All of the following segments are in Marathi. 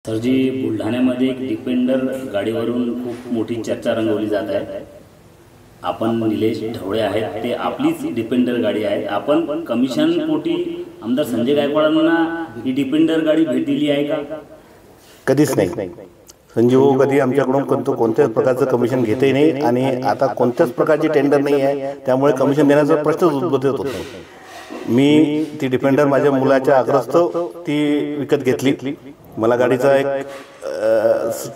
सरजी, बुलढाण्यामध्ये एक डिपेंडर गाडीवरून खूप मोठी चर्चा रंगवली जात आहे। आपण निलेश ढवळे आहेत, ते आपलीच डिपेंडर गाडी आहे। आपण कमिशन पोटी आमदार संजय गायकवाडांना ही डिपेंडर गाडी भेट दिली आहे का? कधीच नाही। संजय भाऊ कधी आमच्याकडून कोणत्याच प्रकारचं कमिशन घेतही नाही आणि आता कोणत्याच प्रकारची टेंडर नाही आहे, त्यामुळे कमिशन देण्याचा प्रश्नच उद्भवत होत नाही। मी ती डिपेंडर माझ्या मुलाच्या आग्रहास्तव ती विकत घेतली। मला गाडीचा एक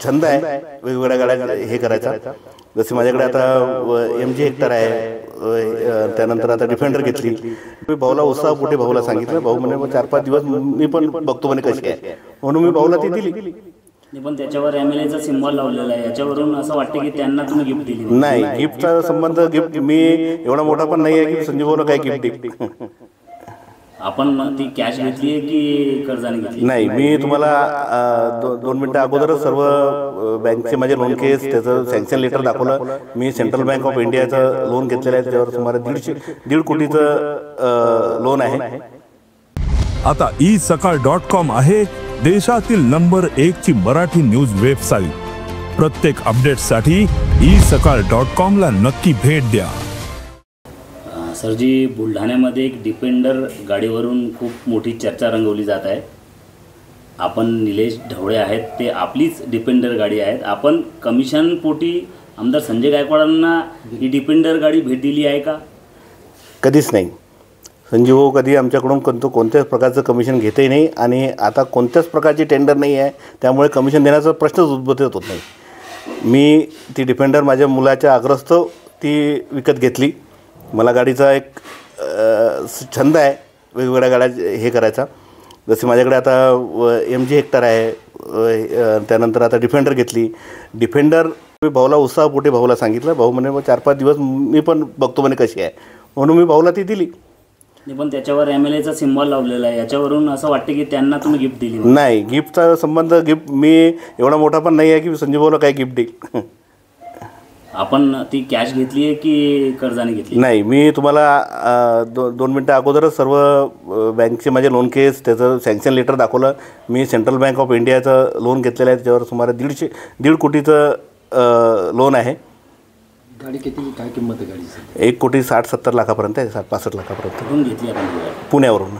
छंद आहे, वेगवेगळ्या गाड्या हे करायचा। जसे माझ्याकडे आता MG हेक्टर आहे, त्यानंतर आता डिफेंडर घेतली। मी भाऊला उत्साह कुठे भाऊला सांगितलं, भाऊ म्हणे 4-5 दिवस मी पण बघतो म्हणे कशी आहे, म्हणून मी भाऊला ती दिली। पण त्याच्यावर MLA चा सिम्बॉल लावलेला आहे, याच्यावरून असं वाटतं की त्यांना तुम्ही गिफ्ट दिली नाही। गिफ्टचा संबंध गिफ्ट मी एवढा मोठा पण नाही आहे की संजय भाऊला काय गिफ्ट दिली। आपण ती कॅश घेतली आहे की कर्जाने घेतली? नाही, मी तुम्हाला 2 मिनिटं अगोदरच सर्व बँकचे माझे लोन केस त्याचं सँक्शन लेटर दाखवलं। मी सेंट्रल बँक ऑफ इंडियाचं लोन घेतलेलं आहे, त्याच्यावर सुमारे 1.5 कोटीचं लोन आहे। आता isakal.com आहे देशातील नंबर 1 ची मराठी न्यूज वेबसाईट। प्रत्येक अपडेटसाठी isakal.com ला नक्की भेट द्या। सरजी, बुलढाण्यामध्ये एक डिपेंडर गाडीवरून खूप मोठी चर्चा रंगवली जात आहे। आपण निलेश ढवळे आहेत, ते आपलीच डिपेंडर गाडी आहे। आपण कमिशन पोटी आमदार संजय गायकवाडांना ही डिपेंडर गाडी भेट दिली आहे का? कधीच नाही। संजय भाऊ कधी आमच्याकडून कोणत्याच प्रकारचं कमिशन घेतही नाही आणि आता कोणत्याच प्रकारची टेंडर नाही आहे, त्यामुळे कमिशन देण्याचा प्रश्नच उद्भवत होत नाही। मी ती डिपेंडर माझ्या मुलाच्या आग्रहास्तव ती विकत घेतली। मला गाडीचा एक छंद आहे, वेगवेगळ्या गाड्या हे करायचा। जसे माझ्याकडे आता MG हेक्टर आहे, त्यानंतर आता डिफेंडर घेतली। डिफेंडर मी भाऊला उत्साह कुठे भाऊला सांगितलं, भाऊ म्हणे 4-5 दिवस मी पण बघतो म्हणे कशी आहे, म्हणून मी भाऊला ती दिली। पण त्याच्यावर MLA चा सिम्बॉल लावलेला आहे, याच्यावरून असं वाटतं की त्यांना तुम्ही गिफ्ट दिली नाही। गिफ्टचा संबंध गिफ्ट मी एवढा मोठा पण नाही आहे की संजय भाऊला काय गिफ्ट देईल। आपण ती कॅश घेतली आहे की कर्जाने घेतली? नाही, मी तुम्हाला 2 मिनिटं अगोदरच सर्व बँकचे माझे लोन केस त्याचं सँक्शन लेटर दाखवलं। मी सेंट्रल बँक ऑफ इंडियाचं लोन घेतलेलं आहे, त्याच्यावर सुमारे 1.5 कोटीचं लोन आहे। गाडी किती, काय किंमत आहे गाडीची? 1,60,70 लाखापर्यंत आहे, 65 लाखापर्यंत। कुठून घेतली आपण? पुण्यावरून।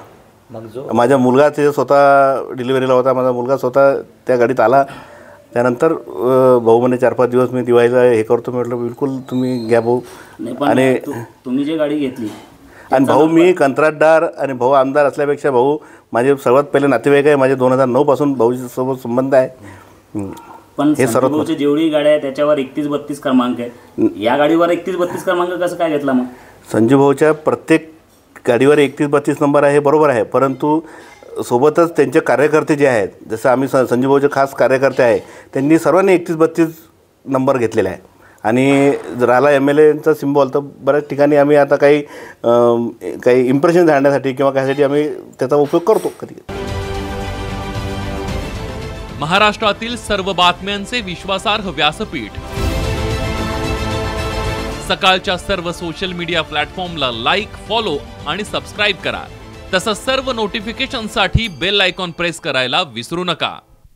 मग जो माझा मुलगा ते स्वतः डिलिव्हरीला होता, माझा मुलगा स्वतः त्या गाडीत आला। त्यानंतर भाऊ म्हणे 4-5 दिवस मी दिवाळीला हे करतो, म्हटलं बिलकुल तुम्ही घ्या भाऊ। आणि तुम्ही जी गाडी घेतली आणि भाऊ मी कंत्राटदार आणि भाऊ आमदार असल्यापेक्षा भाऊ माझे सर्वात पहिले नातेवाईक आहे, माझे 2009 पासून भाऊसोबत संबंध आहे। पण हे सर्व जेवढी गाड्या आहे त्याच्यावर 31-32 क्रमांक आहे, या गाडीवर 31-32 क्रमांक कसं काय घेतला? मग संजय भाऊच्या प्रत्येक गाडीवर 31-32 नंबर आहे, बरोबर आहे, परंतु सोबतच त्यांचे कार्यकर्ते जे आहेत, जसं आम्ही संजय भाऊचे खास कार्यकर्ते आहे, त्यांनी सर्वांनी 31-32 नंबर घेतलेला आहे। आणि राहिला MLAचा सिम्बॉल, तर बऱ्याच ठिकाणी आम्ही आता काही इम्प्रेशन झाडण्यासाठी किंवा काहीसाठी आम्ही त्याचा उपयोग करतो कधी। महाराष्ट्रातील सर्व बातम्यांचे विश्वासार्ह व्यासपीठ, सकाळच्या सर्व सोशल मीडिया प्लॅटफॉर्मला लाईक, फॉलो आणि सबस्क्राईब करा। तसंच सर्व नोटिफिकेशनसाठी बेल आयकॉन प्रेस करायला विसरू नका।